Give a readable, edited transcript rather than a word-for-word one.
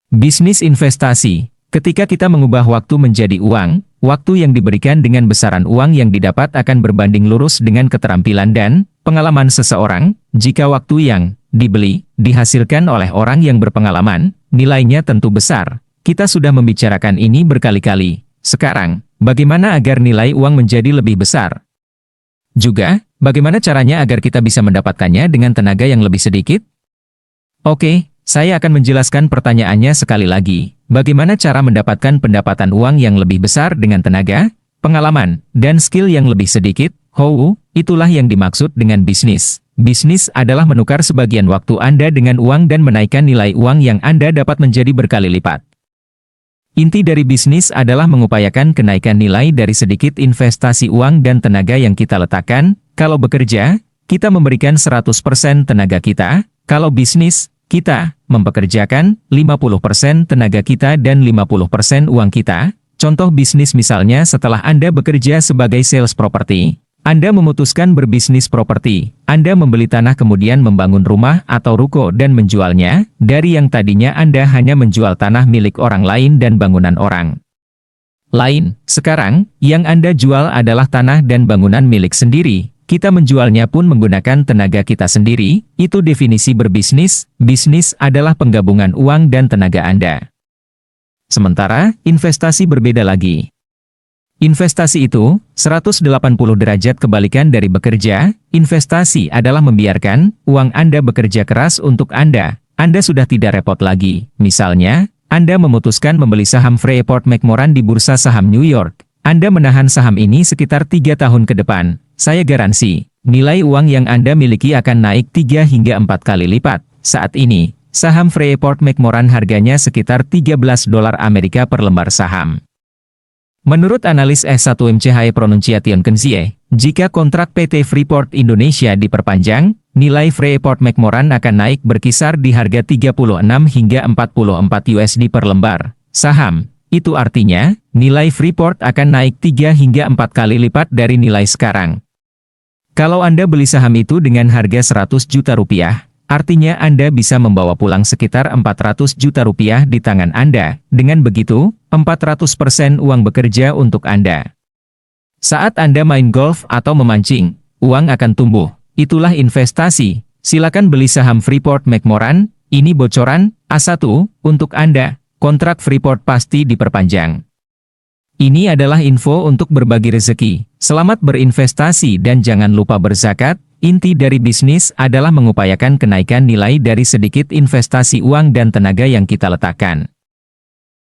Bisnis investasi. Ketika kita mengubah waktu menjadi uang, waktu yang diberikan dengan besaran uang yang didapat akan berbanding lurus dengan keterampilan dan pengalaman seseorang. Jika waktu yang dibeli dihasilkan oleh orang yang berpengalaman, nilainya tentu besar. Kita sudah membicarakan ini berkali-kali. Sekarang, bagaimana agar nilai uang menjadi lebih besar? Juga, bagaimana caranya agar kita bisa mendapatkannya dengan tenaga yang lebih sedikit? Oke, saya akan menjelaskan pertanyaannya sekali lagi. Bagaimana cara mendapatkan pendapatan uang yang lebih besar dengan tenaga, pengalaman, dan skill yang lebih sedikit? Itulah yang dimaksud dengan bisnis. Bisnis adalah menukar sebagian waktu Anda dengan uang dan menaikkan nilai uang yang Anda dapat menjadi berkali lipat. Inti dari bisnis adalah mengupayakan kenaikan nilai dari sedikit investasi uang dan tenaga yang kita letakkan. Kalau bekerja, kita memberikan 100% tenaga kita. Kalau bisnis, kita mempekerjakan 50% tenaga kita dan 50% uang kita. Contoh bisnis misalnya setelah Anda bekerja sebagai sales properti. Anda memutuskan berbisnis properti. Anda membeli tanah kemudian membangun rumah atau ruko dan menjualnya, dari yang tadinya Anda hanya menjual tanah milik orang lain dan bangunan orang lain. Sekarang, yang Anda jual adalah tanah dan bangunan milik sendiri. Kita menjualnya pun menggunakan tenaga kita sendiri. Itu definisi berbisnis. Bisnis adalah penggabungan uang dan tenaga Anda. Sementara, investasi berbeda lagi. Investasi itu, 180 derajat kebalikan dari bekerja. Investasi adalah membiarkan uang Anda bekerja keras untuk Anda. Anda sudah tidak repot lagi. Misalnya, Anda memutuskan membeli saham Freeport McMoran di Bursa Saham New York. Anda menahan saham ini sekitar 3 tahun ke depan. Saya garansi, nilai uang yang Anda miliki akan naik 3 hingga 4 kali lipat. Saat ini, saham Freeport McMoran harganya sekitar $13 Amerika per lembar saham. Menurut analis S1M CHE Pronunciation Kenzie, jika kontrak PT Freeport Indonesia diperpanjang, nilai Freeport McMoran akan naik berkisar di harga 36 hingga 44 USD per lembar saham. Itu artinya, nilai Freeport akan naik 3 hingga 4 kali lipat dari nilai sekarang. Kalau Anda beli saham itu dengan harga 100 juta rupiah, artinya Anda bisa membawa pulang sekitar 400 juta rupiah di tangan Anda. Dengan begitu, 400% uang bekerja untuk Anda. Saat Anda main golf atau memancing, uang akan tumbuh. Itulah investasi. Silakan beli saham Freeport McMoran. Ini bocoran, A1, untuk Anda. Kontrak Freeport pasti diperpanjang. Ini adalah info untuk berbagi rezeki. Selamat berinvestasi dan jangan lupa berzakat. Inti dari bisnis adalah mengupayakan kenaikan nilai dari sedikit investasi uang dan tenaga yang kita letakkan.